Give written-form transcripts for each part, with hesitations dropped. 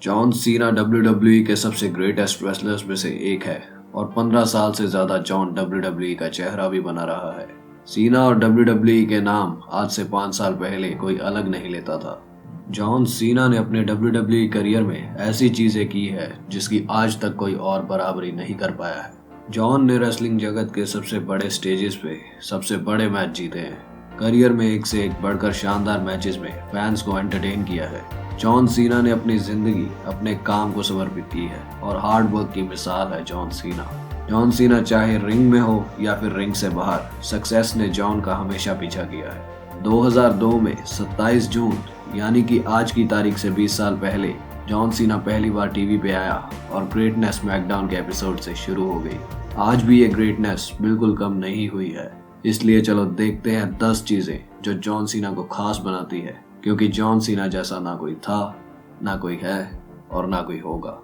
John Cena WWE के सबसे greatest wrestlers में से एक है और 15 साल से ज्यादा जॉन WWE का चेहरा भी बना रहा है। सीना और WWE के नाम आज से 5 साल पहले कोई अलग नहीं लेता था। जॉन सीना ने अपने WWE करियर में ऐसी चीजें की है जिसकी आज तक कोई और बराबरी नहीं कर पाया है। जॉन ने रेसलिंग जगत के सबसे बड़े स्टेजेस पे सबसे बड़े मैच जीते हैं। करियर में एक से एक बढ़कर शानदार मैचेस में फैंस को एंटरटेन किया है। जॉन सीना ने अपनी जिंदगी अपने काम को समर्पित की है और हार्ड वर्क की मिसाल है जॉन सीना। जॉन सीना चाहे रिंग में हो या फिर रिंग से बाहर, सक्सेस ने जॉन का हमेशा पीछा किया है। 2002 में 27 जून यानी कि आज की तारीख से 20 साल पहले जॉन सीना पहली बार टीवी पे आया और ग्रेटनेस स्मैकडाउन के एपिसोड से शुरू हो गई। आज भी ये ग्रेटनेस बिल्कुल कम नहीं हुई है। इसलिए चलो देखते हैं 10 चीजें जो जॉन सीना को खास बनाती है, क्योंकि जॉन सीना जैसा ना कोई था, ना कोई है और ना कोई होगा।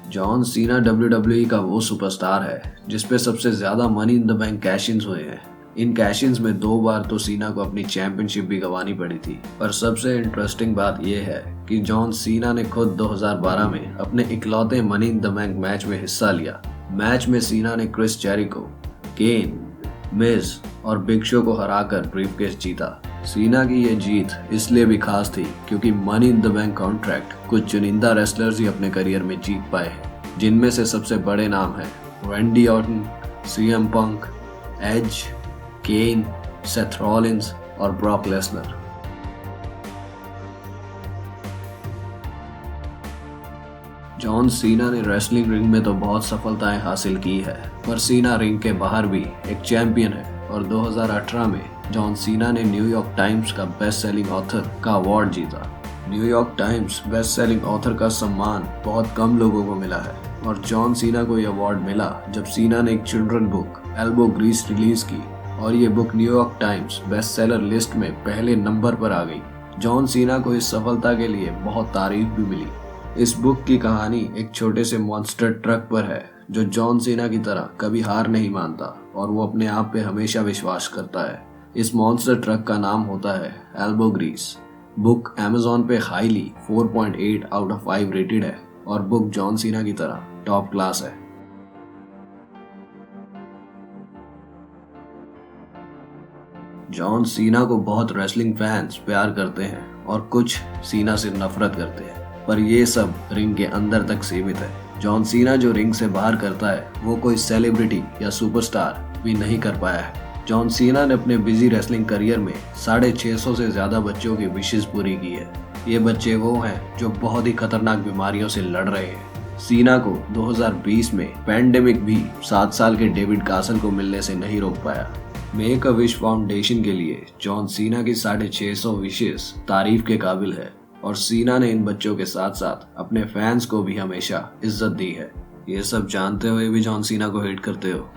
जॉन सीना WWE का वो सुपरस्टार है जिसपे सबसे ज्यादा मनी इन द बैंक कैश-इन्स हुए हैं। इन कैश-इन्स में 2 बार तो सीना को अपनी चैंपियनशिप भी गंवानी पड़ी थी। पर सबसे इंटरेस्टिंग बात यह है कि जॉन सीना ने खुद 2012 में अपने इकलौते money in the bank match में हिस्सा लिया। मैच में सीना ने क्रिस जेरिको, केन, मिज और बिग शो को हराकर ब्रीफकेस जीता। सीना की ये जीत इसलिए भी खास थी क्योंकि money in the bank contract कुछ चुनिंदा रेसलर्स ही अपने करियर में जीत पाए हैं, जिनमें से सबसे बड़े नाम हैं रैंडी ऑर्टन, CM पंक, एज, केन, सेथ रॉलिंस और ब्रॉक लेसनर। जॉन सीना ने रेसलिंग रिंग में तो बहुत सफलताएं हासिल की है, पर सीना रिंग के बाहर भी एक चैंपियन है और 2018 में जॉन सीना ने न्यूयॉर्क टाइम्स का बेस्ट सेलिंग ऑथर का अवार्ड जीता। New York Times best selling author का सम्मान बहुत कम लोगों को मिला है और जॉन सीना को यह अवार्ड मिला जब सीना ने एक children book Elbow Grease release की और ये book New York Times best seller list में पहले नंबर पर आ गई। जॉन सीना को इस सफलता के लिए बहुत तारीफ भी मिली। इस बुक की कहानी एक छोटे से मॉन्स्टर ट्रक पर है जो जॉन सीना की तरह कभी हार नहीं मानता और वो अपने आप पे हमेशा विश्वास करता है। इस मॉन्स्टर ट्रक का नाम होता है एल्बो ग्रीस। बुक Amazon पे हाईली 4.8 आउट ऑफ 5 रेटेड है और बुक जॉन सीना की तरह टॉप क्लास है। जॉन सीना को बहुत रेसलिंग फैंस प्यार करते हैं और कुछ सीना से नफरत करते हैं, पर ये सब रिंग के अंदर तक सीमित है। जॉन सीना जो रिंग से बाहर करता है वो कोई सेलिब्रिटी या सुपरस्टार भी नहीं कर पाया है। जॉन सीना ने अपने बिजी रेसलिंग करियर में 650 से ज्यादा बच्चों की विशेष पूरी की है। ये बच्चे वो हैं जो बहुत ही खतरनाक बीमारियों से लड़ रहे हैं। सीना को 2020 में पैंडेमिक भी 7 साल के डेविड कासल को मिलने से नहीं रोक पाया। मेक अ विश फाउंडेशन के लिए जॉन सीना की 650 विशेष तारीफ के काबिल है और सीना ने इन बच्चों के साथ साथ अपने फैंस को भी हमेशा इज्जत दी है। ये सब जानते हुए भी जॉन सीना को हेट करते हो?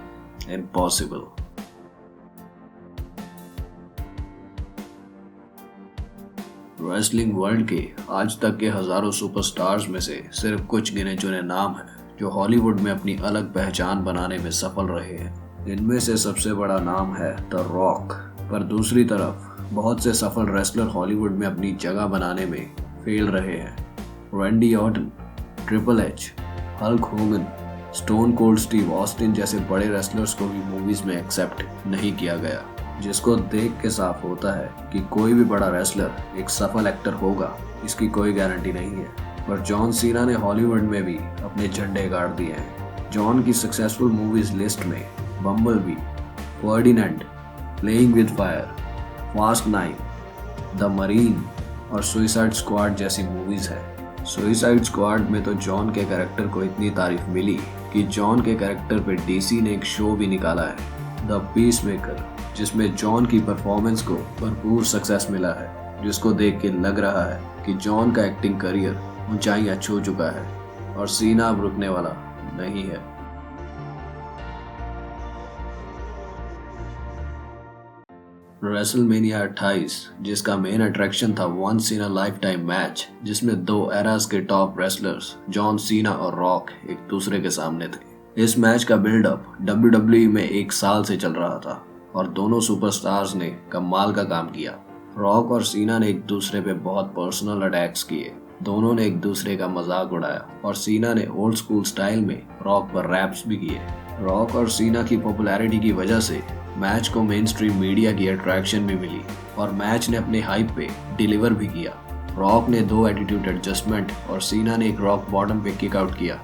इम्पॉसिबल। रेसलिंग वर्ल्ड के आज तक के हजारों सुपरस्टार्स में से सिर्फ कुछ गिने चुने नाम हैं जो हॉलीवुड में अपनी अलग पहचान बनाने में सफल रहे हैं। इनमें से सबसे बड़ा नाम है द रॉक, पर दूसरी तरफ बहुत से सफल रेसलर हॉलीवुड में अपनी जगह बनाने में फेल रहे हैं। Randy Orton, triple H, Hulk Hogan, stone cold Steve Austin जैसे बड़े रेसलर्स को भी मूवीज में एक्सेप्ट नहीं किया गया, जिसको देख के साफ होता है कि कोई भी बड़ा रेसलर एक सफल एक्टर होगा इसकी कोई गारंटी नहीं है। पर जॉन सीना ने हॉलीवुड में भी अपने झंडे गाड़ दिए हैं। जॉन की सक्सेसफुल मूवीज लिस्ट में bumblebee, Ferdinand, playing with fire, fast 9, the marine और सुइसाइड स्क्वाड जैसी मूवीज है। सुइसाइड स्क्वाड में तो जॉन के कैरेक्टर को इतनी तारीफ मिली कि जॉन के कैरेक्टर पे DC ने एक शो भी निकाला है, द पीसमेकर, जिसमें जॉन की परफॉर्मेंस को भरपूर सक्सेस मिला है, जिसको देख के लग रहा है कि जॉन का एक्टिंग करियर ऊंचाइयां छू चुका है और सीना अब रुकने वाला नहीं है। रेसलमेनिया 28, जिसका मेन अट्रैक्शन था once in a lifetime match, जिसमें 2 एरास के टॉप रेसलर्स जॉन सीना और रॉक एक दूसरे के सामने थे। इस मैच का बिल्डअप WWE में 1 साल से चल रहा था और दोनों सुपरस्टार्स ने कमाल का काम किया। रॉक और सीना ने एक दूसरे पे बहुत पर्सनल अटैक्स किए। दोनों ने एक दूसरे का मजाक उड़ाया और सीना ने ओल्ड स्कूल स्टाइल में रॉक पर रैप्स भी किए। रॉक और सीना की पॉपुलैरिटी की वजह से मैच को मेन स्ट्रीम मीडिया की अट्रैक्शन भी मिली और मैच ने अपने हाइप पे डिलीवर भी किया। रॉक ने 2 एटीट्यूड एडजस्टमेंट और सीना ने एक रॉक बॉटम पे किक आउट किया।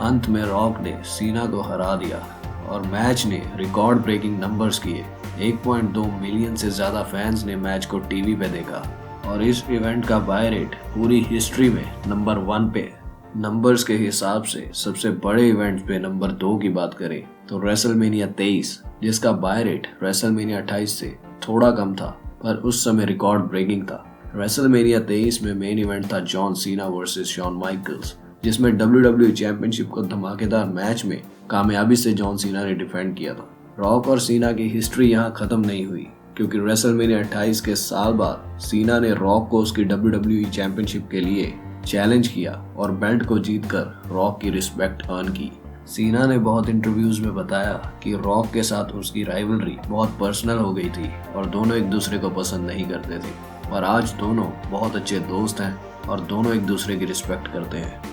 अंत में रॉक ने सीना को हरा दिया और मैच ने रिकॉर्ड ब्रेकिंग नंबर्स किए। 1.2 मिलियन से ज्यादा फैंस ने मैच को टीवी पे देखा और इस इवेंट का बाय रेट पूरी हिस्ट्री में नंबर 1 पे है। नंबर्स के हिसाब से सबसे बड़े इवेंट्स पे नंबर 2 की बात करें तो रेसलमेनिया 23, जिसका बाय रेट रेसलमेनिया 28 से थोड़ा कम था पर उस समय रिकॉर्ड ब्रेकिंग था। रेसलमेनिया 23 में मेन इवेंट था John Cena versus Shawn Michaels, जिसमें WWE चैंपियनशिप को धमाकेदार मैच में कामयाबी से जॉन सीना ने डिफेंड किया था। रॉक और सीना की हिस्ट्री यहाँ खत्म नहीं हुई, क्योंकि रेसलमेनिया 28 के साल बाद सीना ने रॉक को उसकी WWE चैंपियनशिप के लिए चैलेंज किया और बेल्ट को जीतकर रॉक की रिस्पेक्ट अर्न की। सीना ने बहुत इंटरव्यूज में बताया कि रॉक के साथ उसकी राइवलरी बहुत पर्सनल हो गई थी और दोनों एक दूसरे को पसंद नहीं करते थे, पर आज दोनों बहुत अच्छे दोस्त हैं और दोनों एक दूसरे की रिस्पेक्ट करते हैं।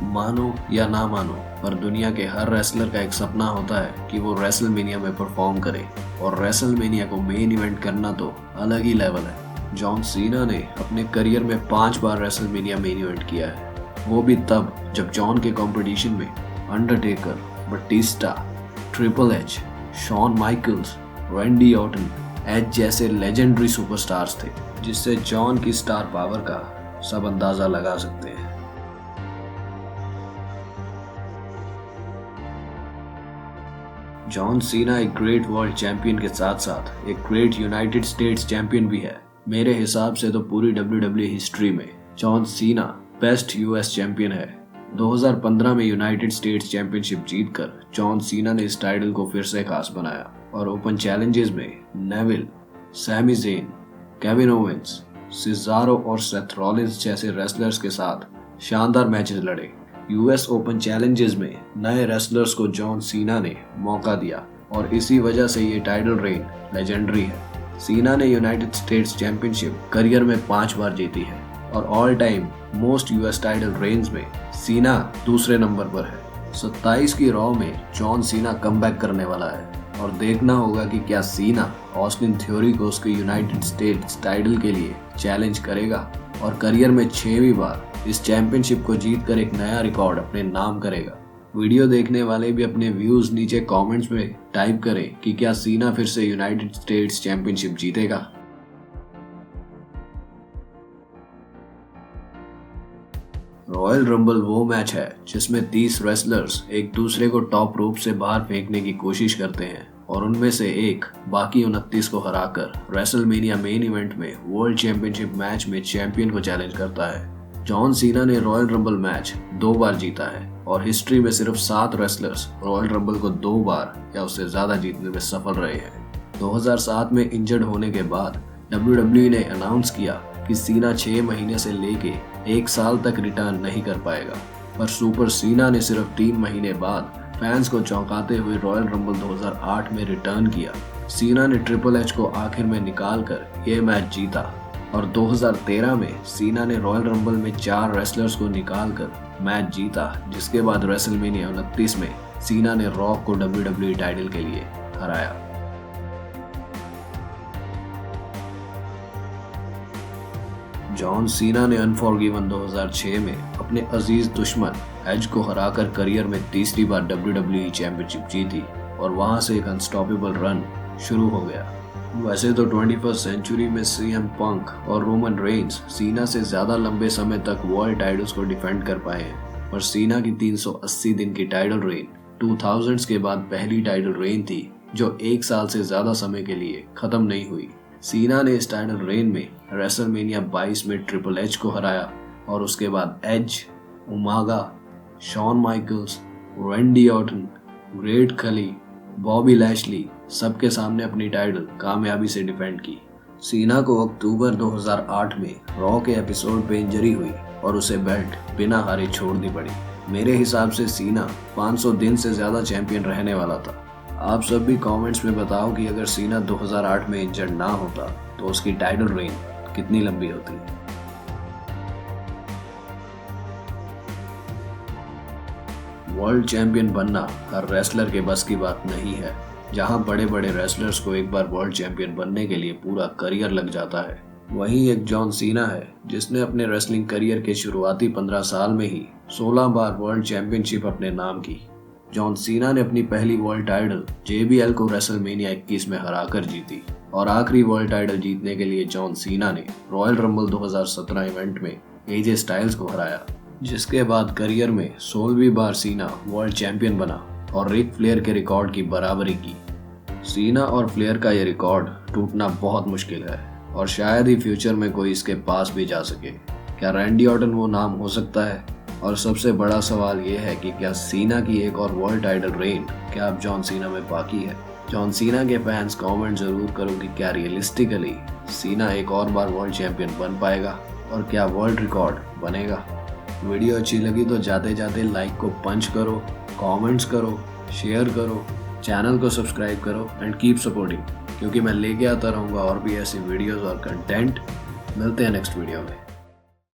मानो या ना मानो, पर दुनिया के हर रेसलर का एक सपना होता है कि वो रेसलमेनिया में परफॉर्म करे, और रेसलमेनिया को मेन इवेंट करना तो अलग ही लेवल है। जॉन सीना ने अपने करियर में 5 बार रेसलमेनिया मेन इवेंट किया है, वो भी तब जब जॉन के कंपटीशन में Undertaker, Batista, Triple H, Shawn Michaels, Randy Orton, Edge जैसे लेजेंडरी सुपरस्टार्स थे, जिससे जॉन की स्टार पावर का सब अंदाजा लगा सकते हैं। जॉन सीना एक ग्रेट वर्ल्ड चैंपियन के साथ साथ एक ग्रेट यूनाइटेड स्टेट्स चैंपियन भी है। मेरे हिसाब से तो पूरी WWE हिस्ट्री में John Cena best US champion है। 2015 में यूनाइटेड स्टेट्स चैंपियनशिप जीतकर जॉन सीना ने इस टाइटल को फिर से खास बनाया और ओपन चैलेंजेस में Neville, Sami Zayn, Kevin Owens, Cesaro और सेथ रॉलिंस जैसे रेसलर्स के साथ शानदार मैचेस लड़े। US ओपन चैलेंजेस में नए रेसलर्स को जॉन सीना ने मौका दिया और इसी वजह से ये टाइटल रेन लेजेंडरी है। सीना ने यूनाइटेड स्टेट्स चैंपियनशिप करियर में 5 बार जीती है और all time most US title reigns में सीना दूसरे नंबर पर है। 27 की रॉ में जॉन सीना कमबैक करने वाला है और देखना होगा कि क्या सीना ऑस्टिन थ्योरी को उसके यूनाइटेड स्टेट्स टाइटल के लिए चैलेंज करेगा और करियर में 6वीं बार इस चैंपियनशिप को जीतकर एक नया रिकॉर्ड अपने नाम करेगा। वीडियो देखने वाले भी अपने व्यूज नीचे कमेंट्स में टाइप करें कि क्या सीना फिर से यूनाइटेड स्टेट्स चैंपियनशिप जीतेगा। रॉयल रंबल वो मैच है जिसमें 30 रेसलर्स एक दूसरे को टॉप रोप से बाहर फेंकने की कोशिश करते हैं और उनमें से एक बाकी 29 को हराकर रेसलमेनिया मेन इवेंट में वर्ल्ड चैंपियनशिप मैच में चैंपियन को चैलेंज करता है। जॉन सीना ने रॉयल रंबल मैच 2 बार जीता है और हिस्ट्री में सिर्फ 7 रेसलर्स रॉयल रंबल को 2 बार या उससे ज्यादा जीतने में सफल रहे हैं। 2007 में इंजर्ड होने के बाद WWE ने अनाउंस किया कि सीना 6 महीने से लेके 1 साल तक रिटर्न नहीं कर पाएगा, पर सुपर सीना ने सिर्फ 3 महीने बाद फैंस को चौंकाते हुए रॉयल रंबल 2008 में रिटर्न किया। सीना ने ट्रिपल एच को आखिर में निकाल कर ये मैच जीता और 2013 में सीना ने रॉयल रंबल में 4 रेसलर्स को निकाल कर मैच जीता, जिसके बाद रेसलमेनिया 29 में सीना ने रॉक को WWE टाइटल के लिए हराया। जॉन सीना ने अनफॉरगिवन 2006 में अपने अजीज दुश्मन एज को हराकर करियर में 3री बार WWE चैंपियनशिप जीती और वहां से एक अनस्टॉपेबल रन शुरू हो गया। वैसे तो 21st सेंचुरी में CM पंक और रोमन रेंस सीना से ज्यादा लंबे समय तक वर्ल्ड टाइटल्स को डिफेंड कर पाए हैं, पर सीना की 380 दिन की टाइटल रेन 2000s के बाद पहली टाइटल रेन थी जो 1 साल से ज्यादा समय के लिए खत्म नहीं हुई। सीना ने इस टाइटल रेन में रेसलमेनिया 22 में ट्रिपल एच को हराया और उसके बाद Edge, Umaga, Shawn Michaels, Randy Orton, Great Khali, Bobby Lashley सबके सामने अपनी टाइटल कामयाबी से डिफेंड की। सीना को अक्टूबर 2008 में रॉ के एपिसोड पे इंजरी हुई और उसे बेल्ट बिना हारे छोड़नी पड़ी। मेरे हिसाब से सीना 500 दिन से ज्यादा चैंपियन रहने वाला था, आप सब भी कमेंट्स में बताओ कि अगर सीना 2008 में इंजर्ड ना होता तो उसकी टाइटल रेन कितनी लंबी होती। वर्ल्ड चैंपियन बनना हर रेसलर के बस की बात नहीं है। जहां बड़े बड़े रेसलर्स को एक बार वर्ल्ड चैंपियन बनने के लिए पूरा करियर लग जाता है, वहीं एक जॉन सीना है जिसने अपने रेसलिंग करियर के शुरुआती 15 साल में ही 16 बार वर्ल्ड चैंपियनशिप अपने नाम की। जॉन सीना ने अपनी पहली वर्ल्ड टाइटल JBL को रेसलमेनिया 21 में हराकर जीती और आखिरी वर्ल्ड टाइटल जीतने के लिए जॉन सीना ने रॉयल रंबल 2017 इवेंट में AJ स्टाइल्स को हराया, जिसके बाद करियर में 16वीं बार सीना वर्ल्ड चैंपियन बना और रिक फ्लेयर के रिकॉर्ड की बराबरी की। सीना और फ्लेयर का यह रिकॉर्ड टूटना बहुत मुश्किल है और शायद ही फ्यूचर में कोई इसके पास भी जा सके। क्या रैंडी ऑर्टन वो नाम हो सकता है? और सबसे बड़ा सवाल ये है कि क्या सीना की एक और वर्ल्ड टाइटल रेन क्या अब जॉन सीना में बाकी है? जॉन सीना के फैंस कमेंट जरूर करो कि क्या रियलिस्टिकली सीना एक और बार वर्ल्ड चैंपियन बन पाएगा और क्या वर्ल्ड रिकॉर्ड बनेगा। वीडियो अच्छी लगी तो जाते जाते लाइक को पंच करो, कमेंट्स करो, शेयर करो, चैनल को सब्सक्राइब करो एंड कीप सपोर्टिंग, क्योंकि मैं लेके आता रहूँगा और भी ऐसी वीडियोस और कंटेंट। मिलते हैं नेक्स्ट वीडियो में।